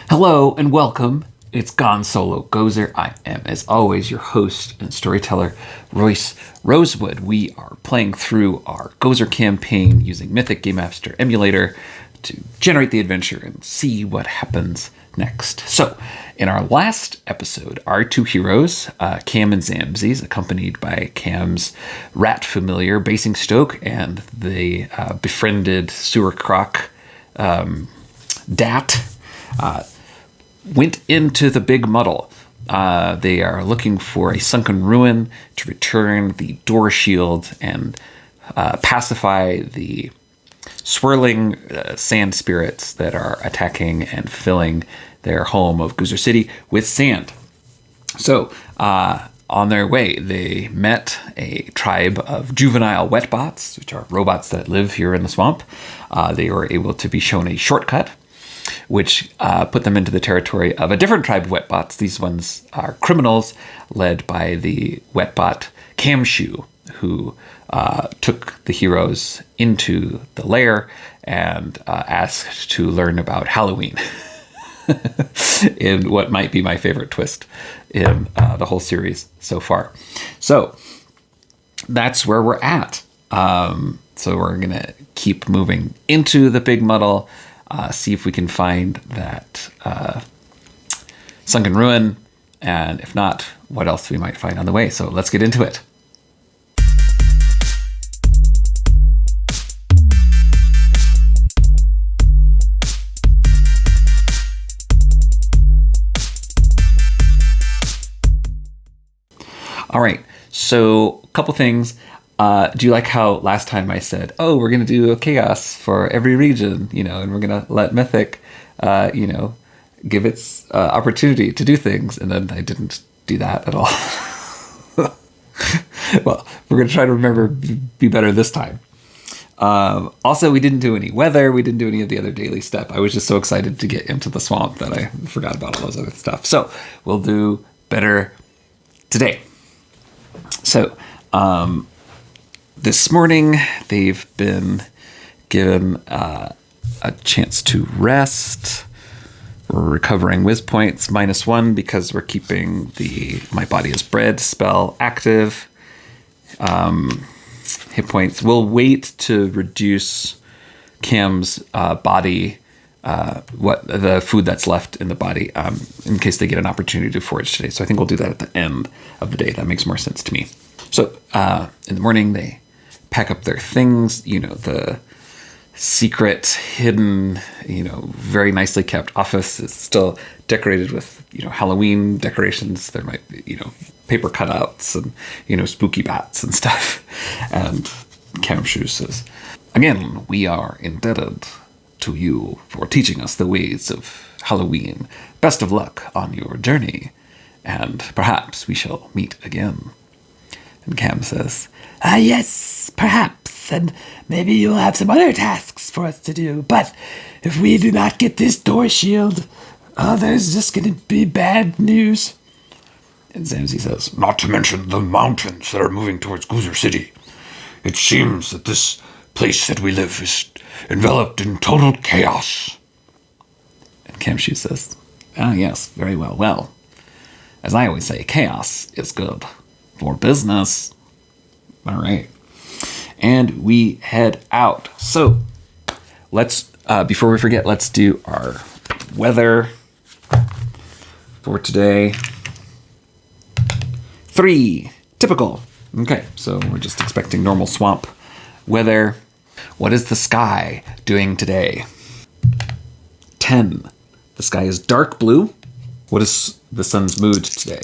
Hello and welcome. It's Gone Solo GOZR. I am, as always, your host and storyteller, Royce Rosewood. We are playing through our GOZR campaign using Mythic Game Master Emulator to generate the adventure and see what happens next. So, in our last episode, our two heroes, Cam and Zamzes, accompanied by Cam's rat familiar, Basingstoke, and the befriended sewer croc, Dat, went into the Big Muddle. They are looking for a sunken ruin to return the door shield and pacify the swirling sand spirits that are attacking and filling their home of GOZR City with sand. So, on their way, they met a tribe of juvenile wetbots, which are robots that live here in the swamp. They were able to be shown a shortcut, which put them into the territory of a different tribe of wetbots. These ones are criminals led by the wetbot Camshoe, who took the heroes into the lair and asked to learn about Halloween in what might be my favorite twist in the whole series so far. So that's where we're at. So we're going to keep moving into the Big Muddle, see if we can find that sunken ruin, and if not, what else we might find on the way. So let's get into it. All right, so a couple things. Do you like how last time I said, oh, we're going to do a chaos for every region, and we're going to let Mythic, give its opportunity to do things. And then I didn't do that at all. Well, we're going to try to remember, be better this time. Also, we didn't do any weather. We didn't do any of the other daily stuff. I was just so excited to get into the swamp that I forgot about all those other stuff. So we'll do better today. So, this morning, they've been given a chance to rest. We're recovering whiz points -1 because we're keeping the My Body is Bread spell active. Hit points. We'll wait to reduce Cam's body, what the food that's left in the body, in case they get an opportunity to forage today. So I think we'll do that at the end of the day. That makes more sense to me. So in the morning, they pack up their things, the secret, hidden, very nicely kept office is still decorated with, Halloween decorations. There might be, paper cutouts and, spooky bats and stuff. And Camshoe says, again, we are indebted to you for teaching us the ways of Halloween. Best of luck on your journey, and perhaps we shall meet again. And Cam says, yes, perhaps, and maybe you'll have some other tasks for us to do, but if we do not get this door shield, there's just going to be bad news. And Zamzes says, not to mention the mountains that are moving towards GOZR City. It seems that this place that we live is enveloped in total chaos. And Camshoe says, yes, very well. Well, as I always say, chaos is good for business. All right. And we head out. So let's, before we forget, let's do our weather for today. 3, typical. Okay, so we're just expecting normal swamp weather. What is the sky doing today? 10. The sky is dark blue. What is the sun's mood today?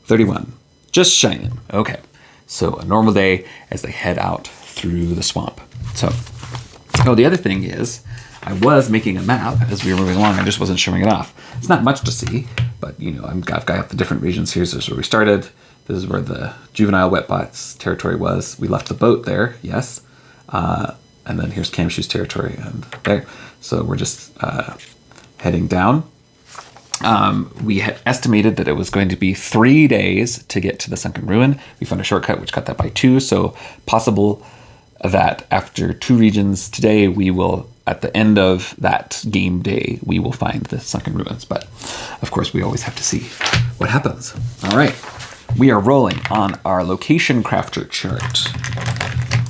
31. Just shining. Okay. So a normal day as they head out through the swamp. So, the other thing is, I was making a map as we were moving along. I just wasn't showing it off. It's not much to see, but, I've got the different regions here. So this is where we started. This is where the juvenile wetbots territory was. We left the boat there, yes. And then here's Camshoe's territory and there. So we're just heading down. We had estimated that it was going to be 3 days to get to the sunken ruin. We found a shortcut which cut that by 2, so possible that after 2 regions today we will at the end of that game day, we will find the sunken ruins. But of course, we always have to see what happens. All right. We are rolling on our location crafter chart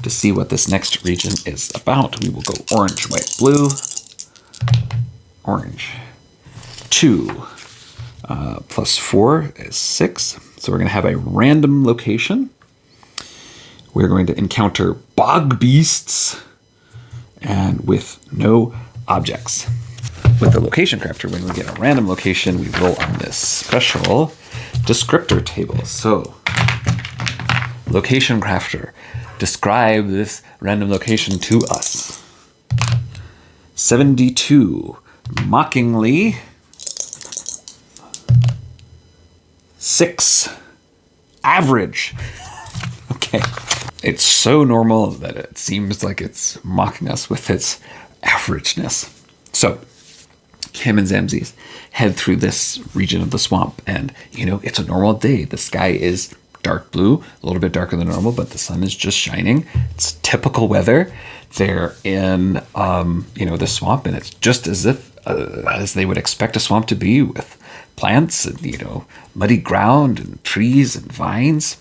to see what this next region is about. We will go orange, white, blue, orange. 2 plus 4 is 6. So we're going to have a random location. We're going to encounter Bogbeasts and with no objects. With the location crafter, when we get a random location, we roll on this special descriptor table. So, location crafter, describe this random location to us. 72, mockingly. 6, average. Okay. It's so normal that it seems like it's mocking us with its averageness. So, Kim and Zamzis head through this region of the swamp, and it's a normal day. The sky is dark blue, a little bit darker than normal, but the sun is just shining. It's typical weather. They're in the swamp, and it's just as if as they would expect a swamp to be, with plants and muddy ground and trees and vines.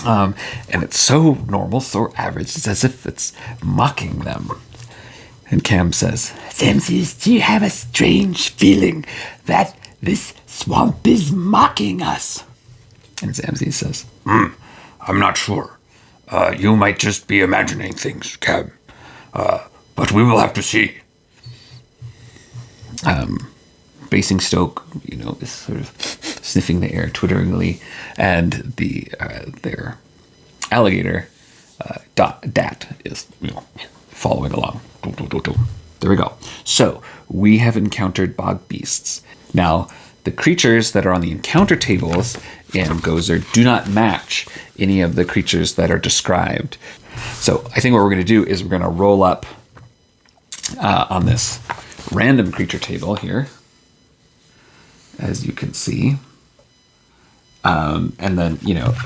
And it's so normal, so average. It's as if it's mocking them. And Cam says, Zamzis, do you have a strange feeling that this swamp is mocking us? And Zamzis says, I'm not sure. You might just be imagining things, Cam. But we will have to see. Basingstoke, is sort of sniffing the air twitteringly, and their alligator, Dat, is following along. There we go. So we have encountered Bogbeasts. Now, the creatures that are on the encounter tables in GOZR do not match any of the creatures that are described. So I think what we're going to do is we're going to roll up on this random creature table here, as you can see, and then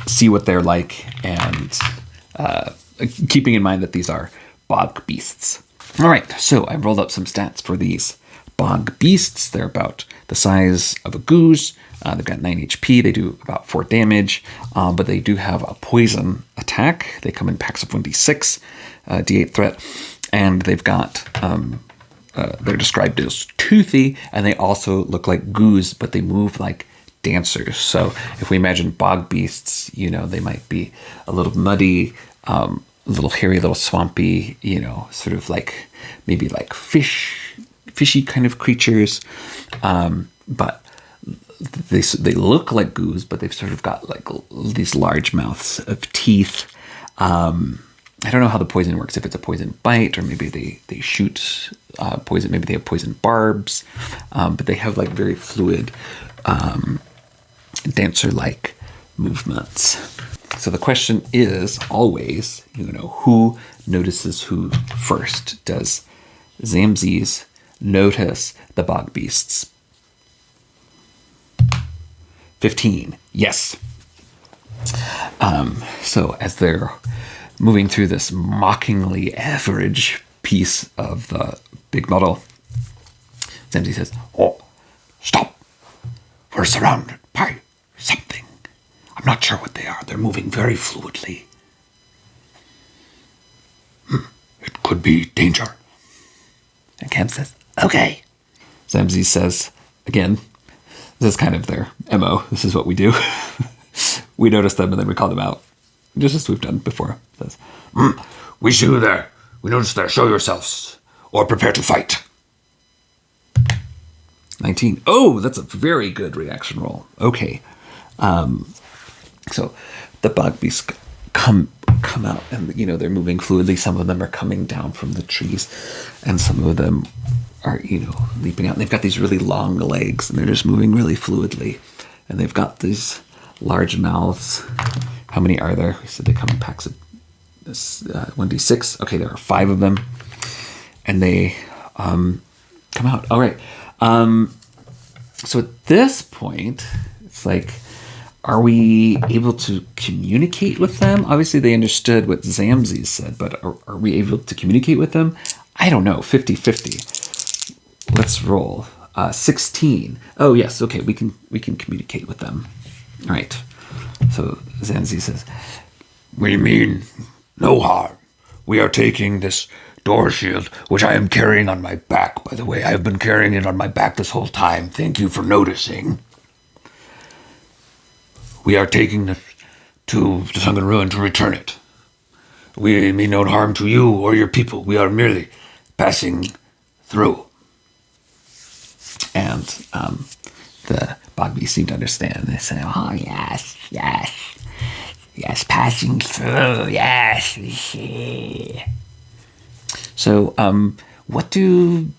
see what they're like, and keeping in mind that these are Bogbeasts. All right, so I rolled up some stats for these Bogbeasts. They're about the size of a goose. They've got 9 HP. They do about 4 damage, but they do have a poison attack. They come in packs of 1d6, d8 threat, and they've got they're described as toothy, and they also look like goose, but they move like dancers. So if we imagine Bogbeasts, they might be a little muddy, a little hairy, a little swampy, sort of like maybe like fishy kind of creatures. But they look like goose, but they've sort of got like these large mouths of teeth. I don't know how the poison works, if it's a poison bite, or maybe they shoot poison, maybe they have poison barbs, but they have like very fluid dancer-like movements. So the question is always, who notices who first? Does Zamzis notice the Bogbeasts? 15. Yes. So as they're moving through this mockingly average piece of the Big Muddle, Zamzis says, "Oh, stop. We're surrounded by something. I'm not sure what they are. They're moving very fluidly. It could be danger." And Cam says, "Okay." Zamzis says, again, this is kind of their MO. This is what we do. We notice them and then we call them out, just as we've done before. Says, "We see you there. We notice there. Show yourselves, or prepare to fight." 19. Oh, that's a very good reaction roll. Okay. So the Bogbeasts come out, and they're moving fluidly. Some of them are coming down from the trees, and some of them are leaping out. And they've got these really long legs, and they're just moving really fluidly. And they've got these large mouths. How many are there? We said they come in packs of 1d6. Okay, there are 5 of them, and they come out. All right. So at this point, it's like, are we able to communicate with them? Obviously, they understood what Zamzis said, but are we able to communicate with them? I don't know, 50-50. Let's roll. 16. Oh yes, okay, we can communicate with them. All right. So Zamzi says, "What do you mean? No harm. We are taking this door shield, which I am carrying on my back, by the way. I have been carrying it on my back this whole time. Thank you for noticing. We are taking it to the Sunken Ruin to return it. We mean no harm to you or your people. We are merely passing through." and the Bogbeasts seem to understand. They say, "Oh yes, passing through, yes, we see." So, what do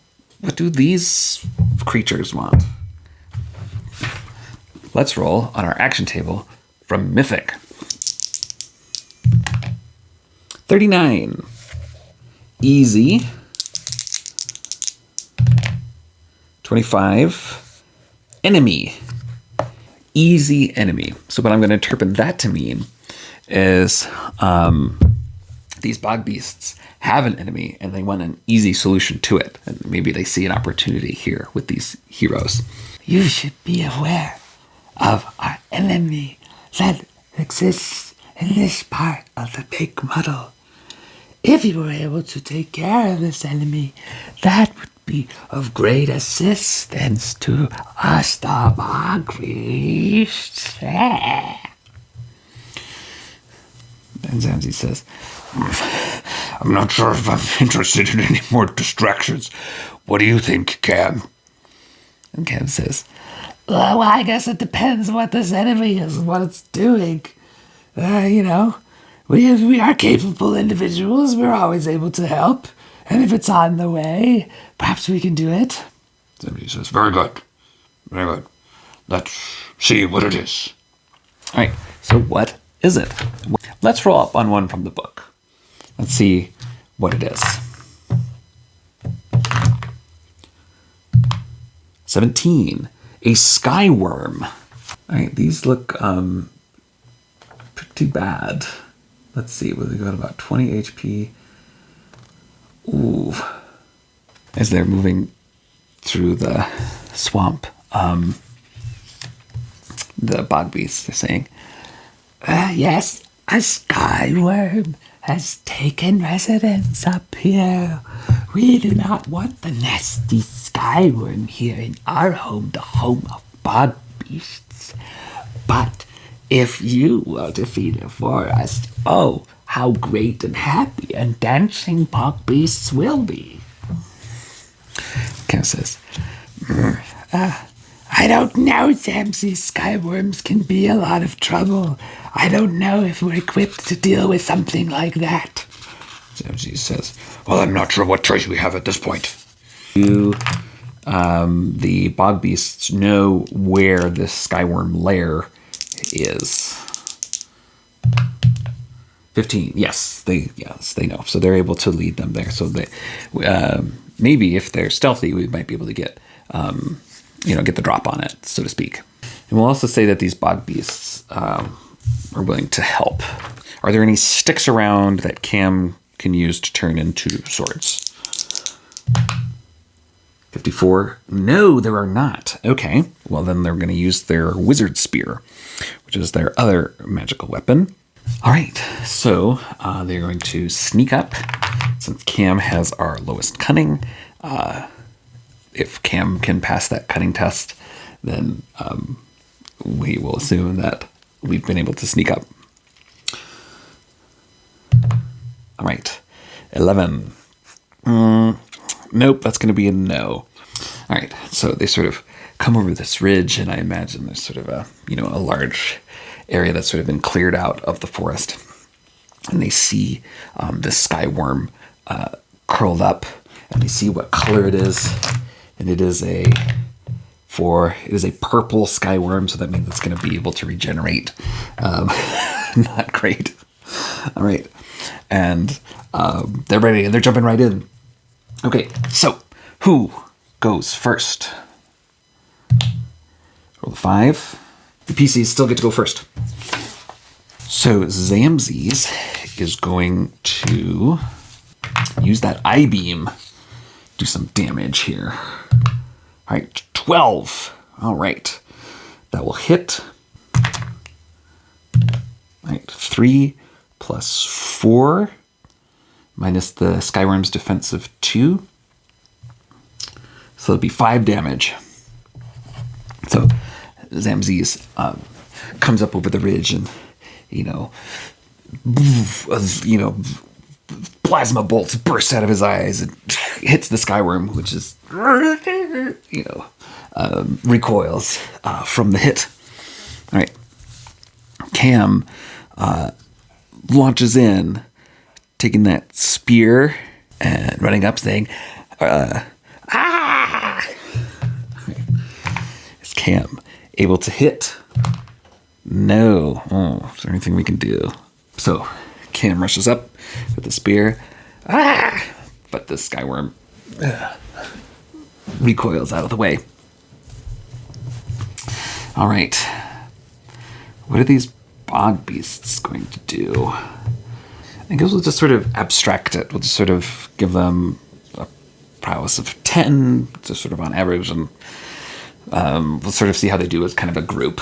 these creatures want? Let's roll on our action table from Mythic. 39. Easy. 25. Enemy. Easy enemy. So what I'm going to interpret that to mean is these Bogbeasts have an enemy and they want an easy solution to it. And maybe they see an opportunity here with these heroes. You should be aware of our enemy that exists in this part of the Big Muddle. If you were able to take care of this enemy, that would be of great assistance to us, the Bogbeasts. And Zamzi says, "I'm not sure if I'm interested in any more distractions. What do you think, Cam?" and Cam says, Well, I guess it depends what this enemy is and what it's doing. We are capable individuals. We're always able to help. And if it's on the way, perhaps we can do it. Somebody says, "Very good. Very good. Let's see what it is." all right, so what is it? Let's roll up on one from the book. Let's see what it is. 17. A sky worm. All right, these look pretty bad. Let's see, they got about 20 HP. Ooh. As they're moving through the swamp, the Bogbeasts are saying, Yes, a sky worm has taken residence up here. We do not want the nasty sky worm here in our home, the home of Bogbeasts. But if you will defeat it for us, oh, how great and happy and dancing Bogbeasts will be. Cam says, I don't know, Zamzi. Skyworms can be a lot of trouble. I don't know if we're equipped to deal with something like that. Zamzi says, "Well, I'm not sure what choice we have at this point." You, the Bogbeasts know where this skyworm lair is. 15. Yes, they know. So they're able to lead them there. So they, maybe if they're stealthy, we might be able to get the drop on it, so to speak. And we'll also say that these Bogbeasts are willing to help. Are there any sticks around that Cam can use to turn into swords? 54. No, there are not. Okay. Well, then they're going to use their wizard spear, which is their other magical weapon. All right. So they're going to sneak up. Since Cam has our lowest cunning, if Cam can pass that cunning test, then we will assume that we've been able to sneak up. All right. 11. Nope, that's going to be a no. All right, so they sort of come over this ridge, and I imagine there's sort of a large area that's sort of been cleared out of the forest, and they see this sky worm curled up, and they see what color it is, and it is a purple sky worm, so that means it's going to be able to regenerate. Not great. All right, and they're ready, and they're jumping right in. Okay, so who goes first? Roll a 5. The PCs still get to go first. So Zamzi's is going to use that eye beam do some damage here. All right, 12. All right, that will hit. All right, 3 plus 4 minus the Skyworm's defense of 2. So it'll be 5 damage. So Zamzis comes up over the ridge and, plasma bolts burst out of his eyes and hits the Skyworm, which is, recoils from the hit. All right. Cam launches in, taking that spear and running up saying, ah! Is Cam able to hit? No. Oh, is there anything we can do? So Cam rushes up with the spear. Ah! But the Skyworm recoils out of the way. All right. What are these Bogbeasts going to do? I guess we'll just sort of abstract it. We'll just sort of give them a prowess of 10, just sort of on average, and we'll sort of see how they do as kind of a group.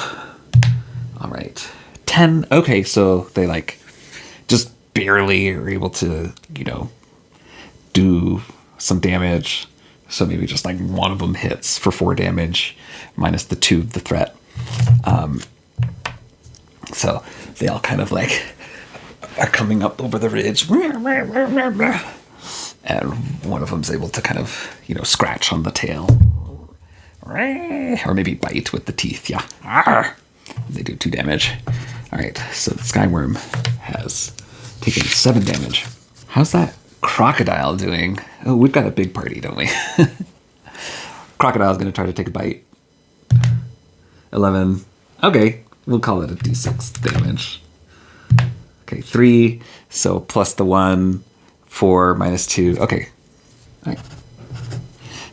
All right. 10. Okay, so they just barely are able to, do some damage. So maybe just one of them hits for 4 damage, minus the 2 of the threat. So they all kind of are coming up over the ridge. And one of them's able to kind of, scratch on the tail. Or maybe bite with the teeth, yeah. They do 2 damage. All right, so the Skyworm has taken 7 damage. How's that crocodile doing? Oh, we've got a big party, don't we? Crocodile's going to try to take a bite. 11. Okay, we'll call it a d6 damage. Okay, 3. So plus the 1, 4 minus 2. Okay. All right.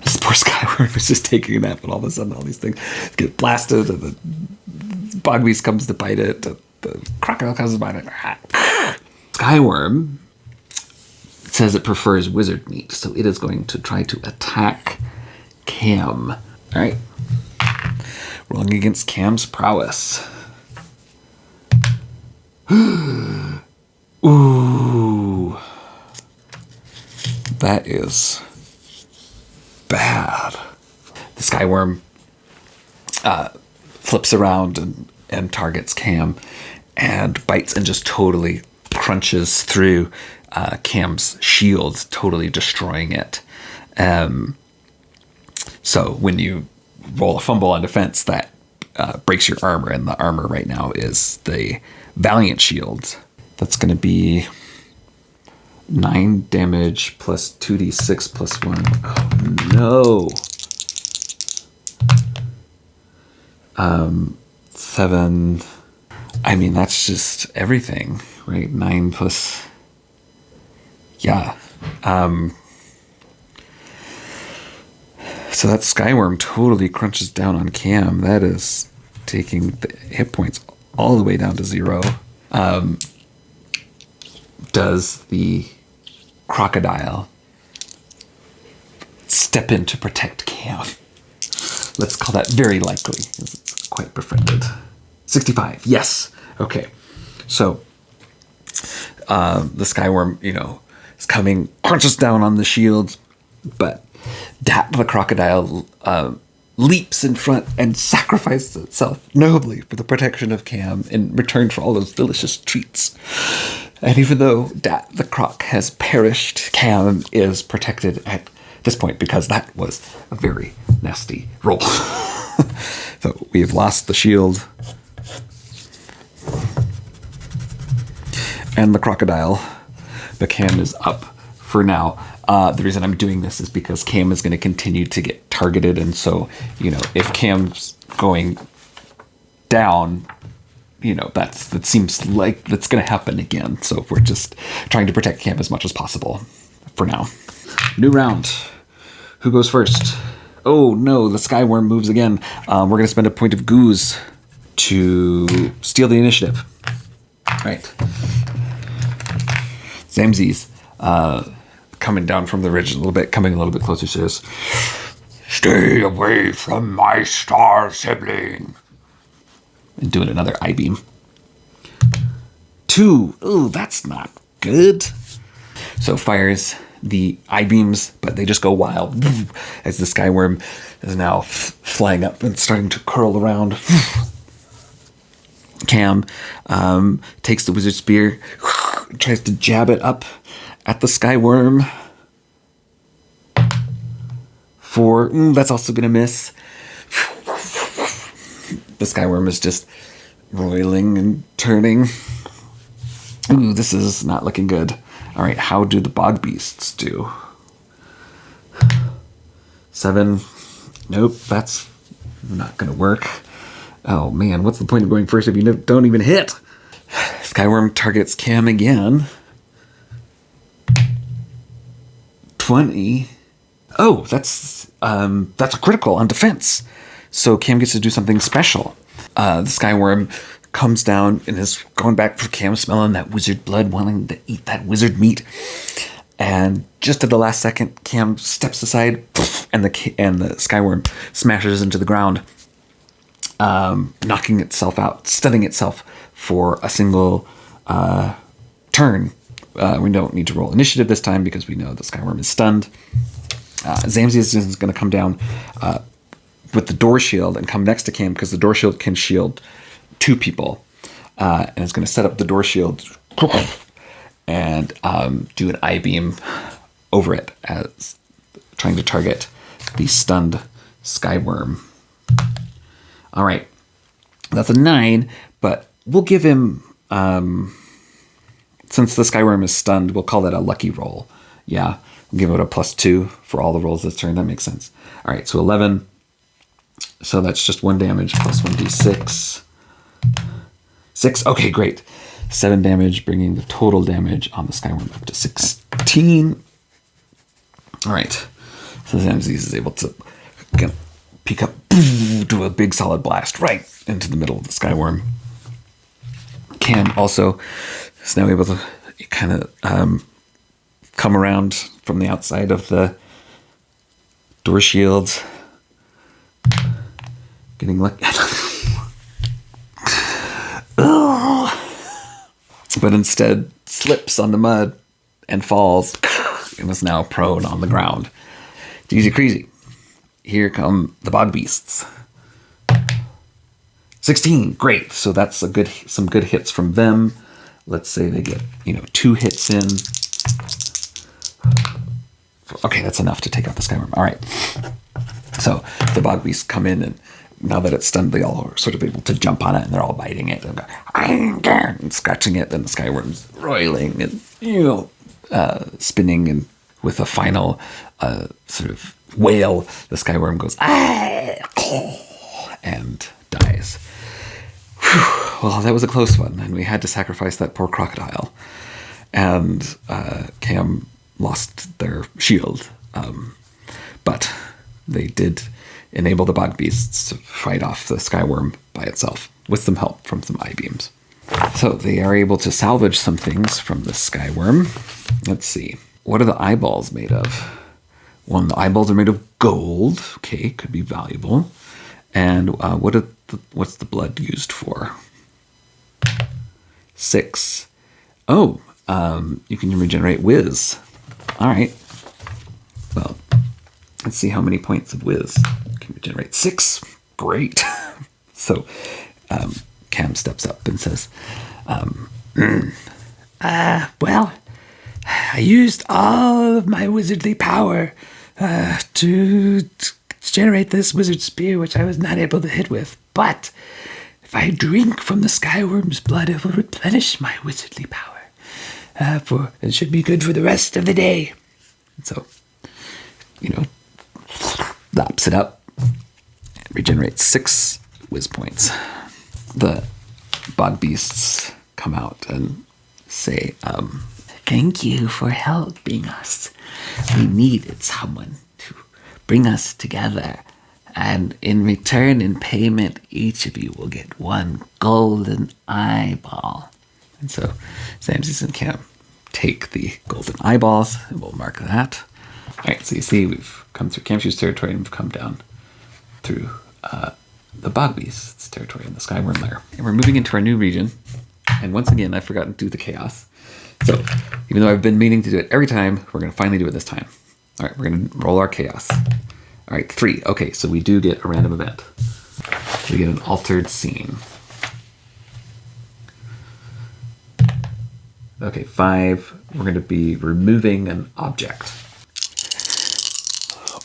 This poor Skyworm is just taking a nap, and all of a sudden all these things get blasted, and the Bogbeast comes to bite it. The crocodile comes to bite it. Skyworm says it prefers wizard meat, so it is going to try to attack Cam. All right. Rolling against Cam's prowess. Ooh. That is bad. The Skyworm flips around and targets Cam and bites and just totally crunches through Cam's shield, totally destroying it. So when you roll a fumble on defense, that breaks your armor, and the armor right now is the Valiant Shield. That's going to be 9 damage plus 2d6 plus 1. Oh, no. 7. I mean, that's just everything, right? 9 plus... Yeah. So that Skyworm totally crunches down on Cam. That is taking the hit points all the way down to 0. Does the crocodile step in to protect Cam? Let's call that very likely. It's quite befriended. 65. Yes. Okay. So the Skyworm, is coming, crunches down on the shield, but the crocodile leaps in front and sacrifices itself nobly for the protection of Cam in return for all those delicious treats. And even though the croc has perished, Cam is protected at this point because that was a very nasty roll. So we have lost the shield. And the crocodile, but Cam is up for now. The reason I'm doing this is because Cam is going to continue to get targeted, and so, if Cam's going down, that seems like that's going to happen again. So we're just trying to protect Cam as much as possible for now. New round. Who goes first? Oh no, the Skyworm moves again. We're going to spend a point of goose to steal the initiative. All right. Zamzis coming down from the ridge a little bit, coming a little bit closer, says, Stay away from my star sibling. and doing another I-beam. 2. Ooh, that's not good. So fires the I-beams, but they just go wild as the skyworm is now flying up and starting to curl around. Cam takes the wizard spear, tries to jab it up at the skyworm. 4. That's also going to miss. The skyworm is just roiling and turning. Ooh, this is not looking good. All right, how do the Bogbeasts do? 7. Nope, that's not going to work. Oh, man, what's the point of going first if you don't even hit? Skyworm targets Cam again. 20. Oh, that's a critical on defense. So Cam gets to do something special. The Skyworm comes down and is going back for Cam, smelling that wizard blood, wanting to eat that wizard meat. And just at the last second, Cam steps aside, and the Skyworm smashes into the ground, knocking itself out, stunning itself for a single turn. We don't need to roll initiative this time because we know the Skyworm is stunned. Zamzius is going to come down with the door shield and come next to Cam because the door shield can shield 2 people. And it's going to set up the door shield and do an I-beam over it as trying to target the stunned Skyworm. All right. That's a 9, but we'll give him, since the Skyworm is stunned, we'll call that a lucky roll. Yeah. We'll give it a +2 for all the rolls this turn. That makes sense. All right. So 11. So that's just 1 damage plus 1d6. 6. Okay, great. 7 damage, bringing the total damage on the Skyworm up to 16. All right. So Zamziz is able to peek up, do a big solid blast right into the middle of the Skyworm. Cam also is now able to kind of come around from the outside of the door shields. Getting lucky. But instead slips on the mud and falls and is now prone on the ground. It's easy crazy. Here come the Bogbeasts. 16, great. So that's some good hits from them. Let's say they get 2 hits in. Okay, that's enough to take out the Skyworm. All right. So the Bogbeasts come in, and now that it's stunned, they all are sort of able to jump on it, and they're all biting it and, and scratching it. And the Skyworm's roiling and spinning, and with a final sort of wail, the Skyworm goes and dies. Whew. Well, that was a close one, and we had to sacrifice that poor crocodile. And Cam lost their shield, but they did enable the Bogbeasts to fight off the Skyworm by itself with some help from some I-beams. So they are able to salvage some things from the Skyworm. Let's see. What are the eyeballs made of? Well, the eyeballs are made of gold. Okay, could be valuable. And what's the blood used for? 6. Oh, you can regenerate whiz. All right. Well, let's see how many points of whiz can regenerate. 6. Great. So Cam steps up and says, well, I used all of my wizardly power to generate this wizard spear, which I was not able to hit with. But if I drink from the Skyworm's blood, it will replenish my wizardly power. For it should be good for the rest of the day. And so, laps it up, and regenerates 6 whiz points. The Bogbeasts come out and say, thank you for helping us. We needed someone to bring us together. And in return, in payment, each of you will get 1 golden eyeball. And so Zamziz and Cam take the golden eyeballs, and we'll mark that. All right, so you see we've come through Camshu's territory, and we've come down through the Bogbeasts' territory in the Skyworm lair. And we're moving into our new region. And once again, I've forgotten to do the chaos. So even though I've been meaning to do it every time, we're going to finally do it this time. All right, we're going to roll our chaos. All right, 3. Okay, so we do get a random event. We get an altered scene. Okay, 5. We're going to be removing an object.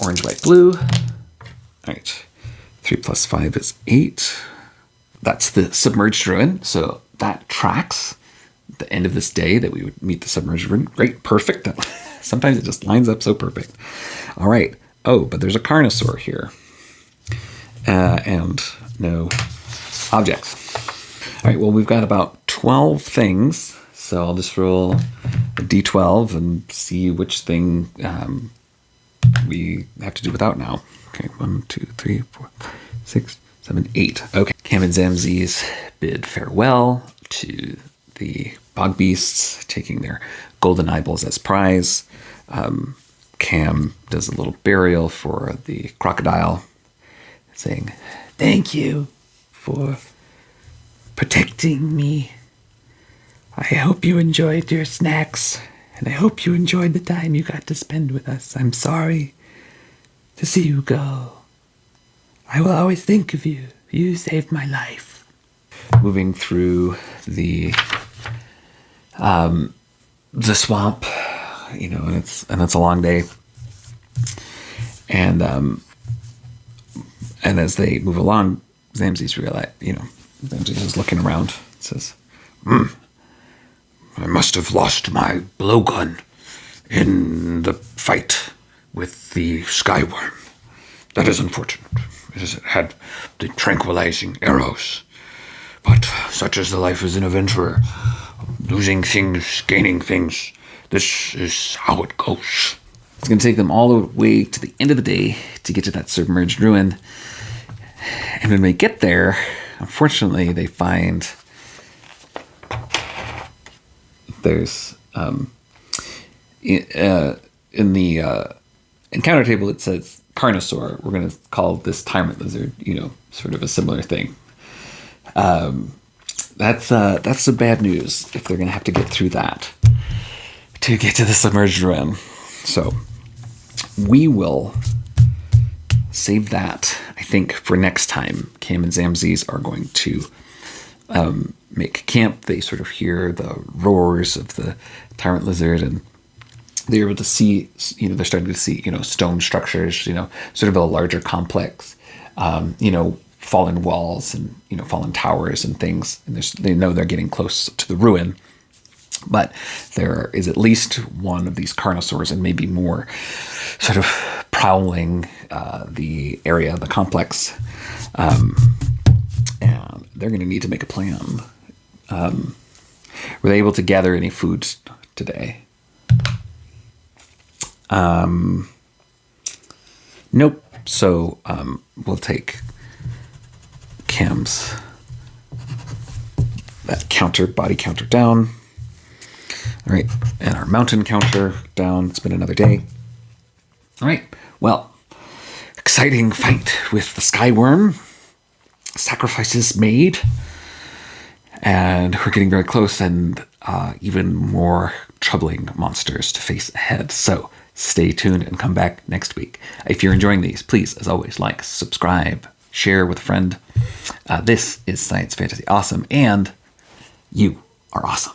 Orange, white, blue. All right. 3 plus 5 is 8. That's the submerged ruin. So that tracks the end of this day that we would meet the submerged ruin. Great, perfect. Sometimes it just lines up so perfect. All right. Oh, but there's a carnosaur here. And no objects. All right, well, we've got about 12 things. So I'll just roll a d12 and see which thing we have to do without now. Okay, 1, 2, 3, 4, 6, 7, 8. Okay, Cam and Zamzes bid farewell to the Bogbeasts, taking their golden eyeballs as prize. Cam does a little burial for the crocodile, saying, Thank you for protecting me. I hope you enjoyed your snacks, and I hope you enjoyed the time you got to spend with us. I'm sorry to see you go. I will always think of you. You saved my life. moving through the swamp, you know, and it's a long day. And as they move along, Zamzes is looking around. Says, I must have lost my blowgun in the fight with the Skyworm. That is unfortunate. It had the tranquilizing arrows. But such is the life as an adventurer. Losing things, gaining things. This is how it goes. it's going to take them all the way to the end of the day to get to that submerged ruin. And when they get there, unfortunately, they find there's in the encounter table it says carnosaur. We're going to call this tyrant lizard, sort of a similar thing. That's the bad news if they're going to have to get through that to get to the submerged ruin. So we will save that, I think, for next time. Cam and Zamzes are going to make camp. They sort of hear the roars of the tyrant lizard, and they're able to see, they're starting to see, stone structures, sort of a larger complex, fallen walls and, fallen towers and things. And they know they're getting close to the ruin. But there is at least one of these carnosaurs and maybe more sort of prowling the area, the complex. And they're going to need to make a plan. Were they able to gather any food today? Nope. So we'll take Cam's that body counter down. All right, and our mountain counter down. It's been another day. All right, well, exciting fight with the Skyworm. Sacrifices made. And we're getting very close, and even more troubling monsters to face ahead. So stay tuned and come back next week. If you're enjoying these, please, as always, like, subscribe, share with a friend. This is Science Fantasy Awesome, and you are awesome.